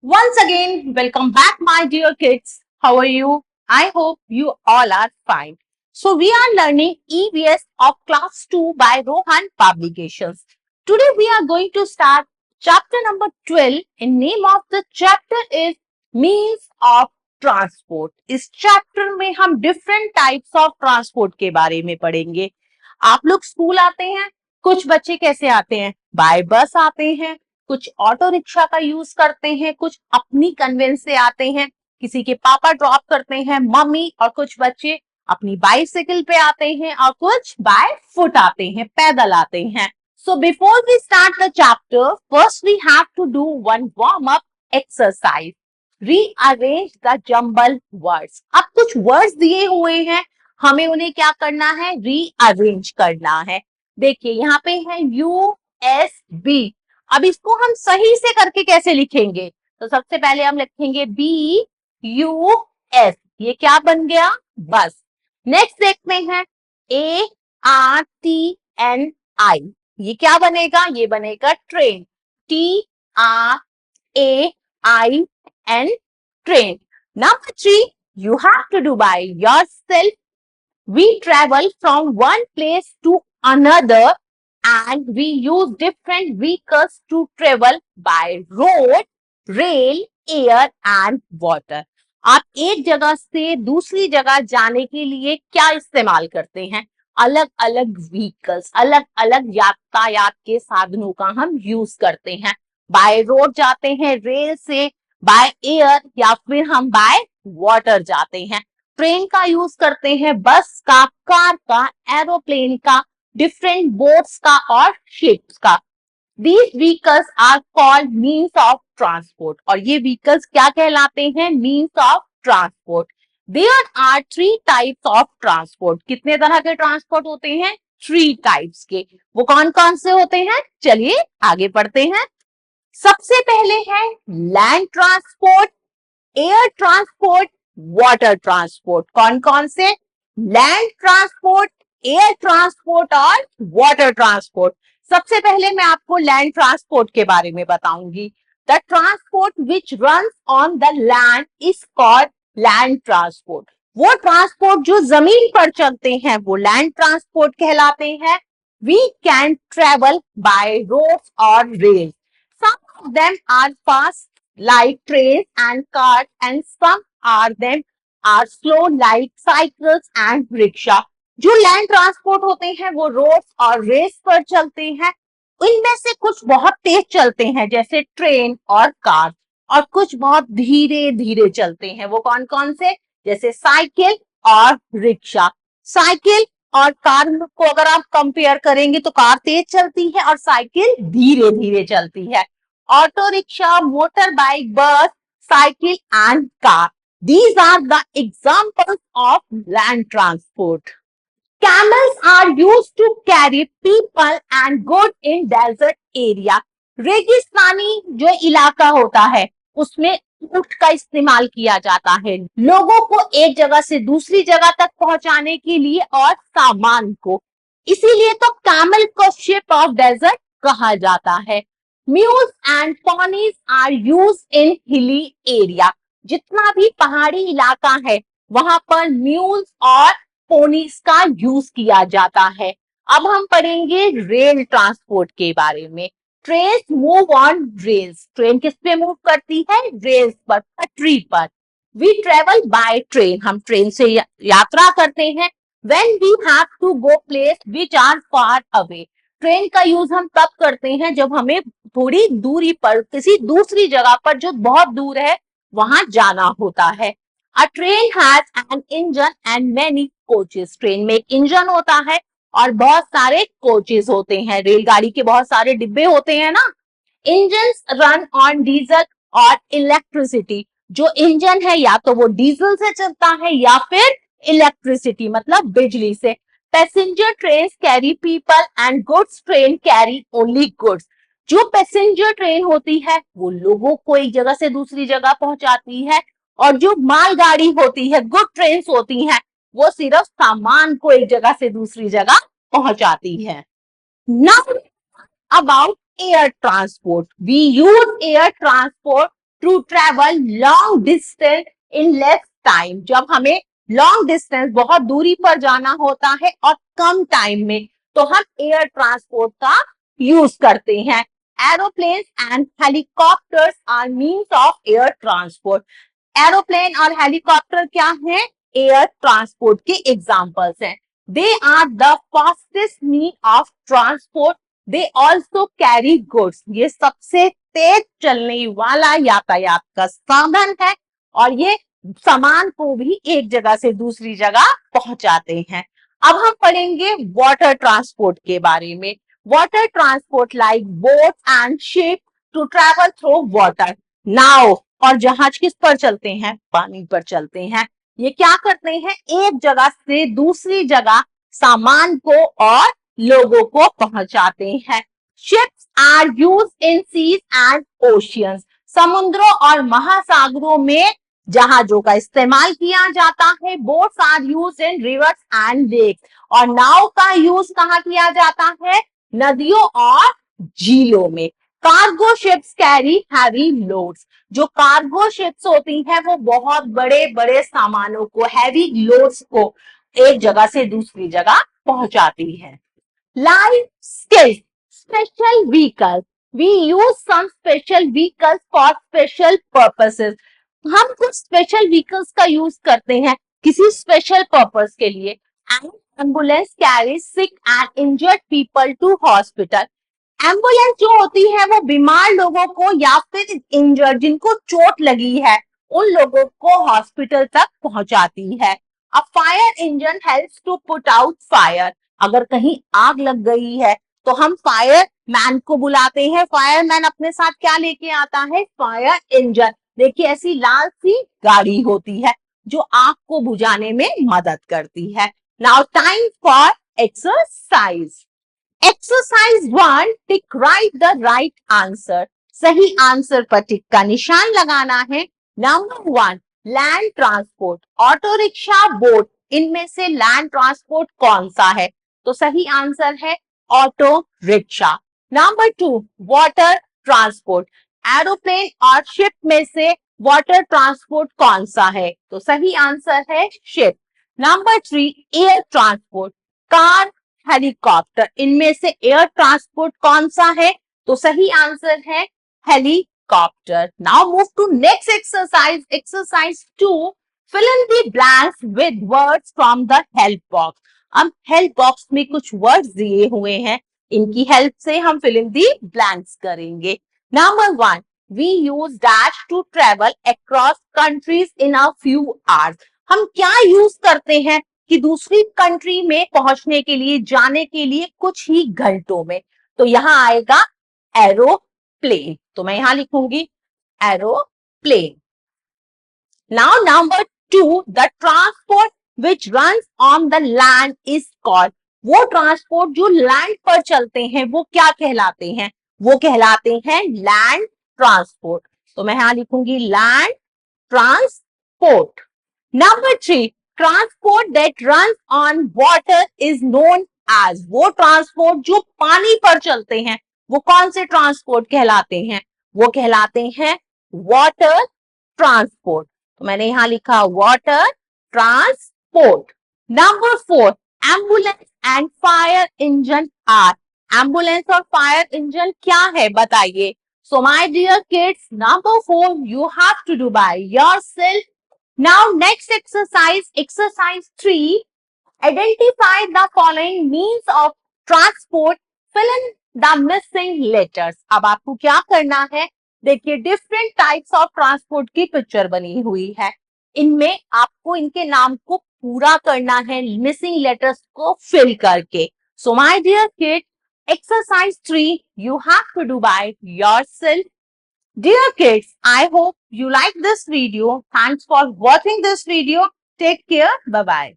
Once again, welcome back, my dear kids. How are you? I hope you all are fine. So, we are learning EVS of Class 2 by Rohan Publications. Today, we are going to start chapter number 12. In name of the chapter is Means of Transport. इस chapter में हम different types of transport के बारे में पढ़ेंगे. आप लोग school आते हैं, कुछ बच्चे कैसे आते हैं? बाय बस आते हैं, कुछ ऑटो रिक्शा का यूज करते हैं, कुछ अपनी कन्वेंस से आते हैं, किसी के पापा ड्रॉप करते हैं, मम्मी, और कुछ बच्चे अपनी बाइसिकल पे आते हैं और कुछ बाय फुट आते हैं, पैदल आते हैं. So before we start the chapter, first we have to do one warm up exercise. Rearrange the jumble words. अब कुछ वर्ड्स दिए हुए हैं, हमें उन्हें क्या करना है? रीअरेंज करना है. देखिए यहाँ पे है USB. अब इसको हम सही से करके कैसे लिखेंगे? तो सबसे पहले हम लिखेंगे BUS. ये क्या बन गया? बस. नेक्स्ट देखते हैं ARTNI. ये क्या बनेगा? ये बनेगा train. TRAIN, train. Number 3, you have to do by yourself. We travel from one place to another and we use different vehicles to travel by road, rail, air and water. आप एक जगह से दूसरी जगह जाने के लिए क्या इस्तेमाल करते हैं? अलग अलग व्हीकल्स, अलग अलग यातायात के साधनों का हम यूज करते हैं. बाय रोड जाते हैं रेल से, बाय एयर, या फिर हम बाय वाटर जाते हैं. ट्रेन का यूज करते हैं, बस का, कार का, एरोप्लेन का, डिफरेंट बोट्स का और शिप्स का. These vehicles are called means of transport. और ये vehicles क्या कहलाते हैं? Means of transport. There are 3 types of transport. कितने तरह के ट्रांसपोर्ट होते हैं? 3 टाइप्स के. वो कौन कौन से होते हैं? चलिए आगे पढ़ते हैं. सबसे पहले है land transport, air transport, water transport. कौन कौन से? लैंड ट्रांसपोर्ट, एयर ट्रांसपोर्ट और वाटर ट्रांसपोर्ट. सबसे पहले मैं आपको लैंड ट्रांसपोर्ट के बारे में बताऊंगी. The transport which run on the land is called land transport. वो ट्रांसपोर्ट जो जमीन पर चलते हैं वो लैंड ट्रांसपोर्ट कहलाते हैं. We can travel by roads और rail. Some of them are fast like train and car and some are them are slow like cycles and rickshaw. जो लैंड ट्रांसपोर्ट होते हैं वो रोड और रेस पर चलते हैं. इनमें से कुछ बहुत तेज चलते हैं जैसे ट्रेन और कार, और कुछ बहुत धीरे धीरे चलते हैं. वो कौन कौन से? जैसे साइकिल और रिक्शा. साइकिल और कार को अगर आप कंपेयर करेंगे तो कार तेज चलती है और साइकिल धीरे धीरे चलती है. ऑटो रिक्शा, मोटर बाइक, बस, cycle and car. These are the examples of land transport. Camels are used to carry people and goods in desert area. रेगिस्तानी जो इलाका होता है उसमें ऊंट का इस्तेमाल किया जाता है लोगों को एक जगह से दूसरी जगह तक पहुंचाने के लिए और सामान को. इसीलिए तो कैमल को शिप ऑफ डेजर्ट कहा जाता है. Mules and ponies are use in hilly area. जितना भी पहाड़ी इलाका है वहां पर म्यूल्स और पोनीस का यूज किया जाता है. अब हम पढ़ेंगे रेल ट्रांसपोर्ट के बारे में. Train move on rails. Train किस पे मूव करती है? रेल्स पर, पटरी पर. We travel by train. हम ट्रेन से यात्रा करते हैं. When we have to go place which are far away. Train का यूज हम तब करते हैं जब हमें थोड़ी दूरी पर, किसी दूसरी जगह पर जो बहुत दूर है वहां जाना होता है. A train has an engine and many coaches. Train में एक इंजन होता है और बहुत सारे कोचेस होते हैं. रेलगाड़ी के बहुत सारे डिब्बे होते हैं ना. इंजन्स रन ऑन डीजल और इलेक्ट्रिसिटी. जो इंजन है या तो वो डीजल से चलता है या फिर इलेक्ट्रिसिटी मतलब बिजली से. Passenger train carry people and goods train carry only goods. जो पैसेंजर ट्रेन होती है वो लोगों को एक जगह से दूसरी जगह पहुंचाती है, और जो मालगाड़ी होती है, गुड ट्रेन होती हैं, वो सिर्फ सामान को एक जगह से दूसरी जगह पहुंचाती है. Now about air transport. We use air transport to travel long distance in less time. जब हमें लॉन्ग डिस्टेंस बहुत दूरी पर जाना होता है और कम टाइम में, तो हम एयर ट्रांसपोर्ट का यूज करते हैं. Aeroplanes and helicopters are means of air transport. Aeroplane और हेलीकॉप्टर क्या है? एयर ट्रांसपोर्ट के एग्जाम्पल्स हैं. They are the fastest mean of transport. They also carry goods. ये सबसे तेज चलने वाला यातायात का साधन है और ये सामान को भी एक जगह से दूसरी जगह पहुंचाते हैं. अब हम पढ़ेंगे वाटर ट्रांसपोर्ट के बारे में. Water transport like boat and ship to travel through water. नाव और जहाज किस पर चलते हैं? पानी पर चलते हैं. ये क्या करते हैं? एक जगह से दूसरी जगह सामान को और लोगों को पहुंचाते हैं. Ships are use in seas and oceans. समुद्रों और महासागरों में जहाजों का इस्तेमाल किया जाता है. Boats are use in rivers and lakes. और नाव का यूज कहाँ किया जाता है? नदियों और झीलों में. Cargo ships carry heavy loads. जो कार्गो शिप्स होती हैं वो बहुत बड़े बड़े सामानों को, हैवी लोड्स को एक जगह से दूसरी जगह पहुंचाती है. Life skills, special vehicle. We use some special vehicles for special purposes. हम कुछ स्पेशल व्हीकल्स का यूज करते हैं किसी स्पेशल पर्पस के लिए. Ambulance carry sick and injured people to hospital. Ambulance जो होती है वो बीमार लोगों को या फिर इंजर्ड, जिनको चोट लगी है, उन लोगों को हॉस्पिटल तक पहुंचाती है. A fire engine helps to put out fire. अगर कहीं आग लग गई है तो हम फायर मैन को बुलाते हैं. फायरमैन अपने साथ क्या लेके आता है? Fire engine. देखिए ऐसी लाल सी गाड़ी होती है जो आग को बुझाने में मदद करती है. Now time for exercise. Exercise 1, tick right the right answer. सही आंसर पर टिक का निशान लगाना है. Number 1, land transport. Auto rickshaw, boat, इनमें से लैंड ट्रांसपोर्ट कौन सा है? तो सही आंसर है auto rickshaw. Number 2, water transport. Aeroplane और शिप में से वाटर ट्रांसपोर्ट कौन सा है? तो सही आंसर है ship. Number 3, air transport. Car, helicopter, इनमें से एयर ट्रांसपोर्ट कौन सा है? तो सही आंसर है helicopter. Now move to next exercise. Exercise 2, fill in the blanks with words from the help box. अब हेल्प बॉक्स में कुछ वर्ड्स दिए हुए हैं, इनकी हेल्प से हम fill in the blanks करेंगे. Number 1, we use dash to travel across countries in a few hours. हम क्या यूज करते हैं कि दूसरी कंट्री में पहुंचने के लिए, जाने के लिए कुछ ही घंटों में? तो यहां आएगा एरोप्लेन. तो मैं यहां लिखूंगी aeroplane. Now number 2, the transport which runs on the land is called. वो ट्रांसपोर्ट जो लैंड पर चलते हैं वो क्या कहलाते हैं? वो कहलाते हैं लैंड ट्रांसपोर्ट. तो मैं यहां लिखूंगी land transport. Number 3, transport that runs on water is known as. वो ट्रांसपोर्ट जो पानी पर चलते हैं वो कौन से ट्रांसपोर्ट कहलाते हैं? वो कहलाते हैं वाटर ट्रांसपोर्ट. तो मैंने यहां लिखा वाटर ट्रांसपोर्ट. नंबर 4, ambulance and fire engine are. Ambulance और फायर इंजन क्या है बताइए? So my dear kids, number 4 you have to do by yourself. Now next exercise, exercise 3, identify the following means of transport, fill in the missing letters. अब आपको क्या करना है? देखिए डिफरेंट टाइप्स ऑफ ट्रांसपोर्ट की पिक्चर बनी हुई है. इनमें आपको इनके नाम को पूरा करना है मिसिंग लेटर्स को फिल करके. So my dear kid, exercise 3 you have to do by yourself. Dear kids, I hope you like this video. Thanks for watching this video. Take care. Bye bye.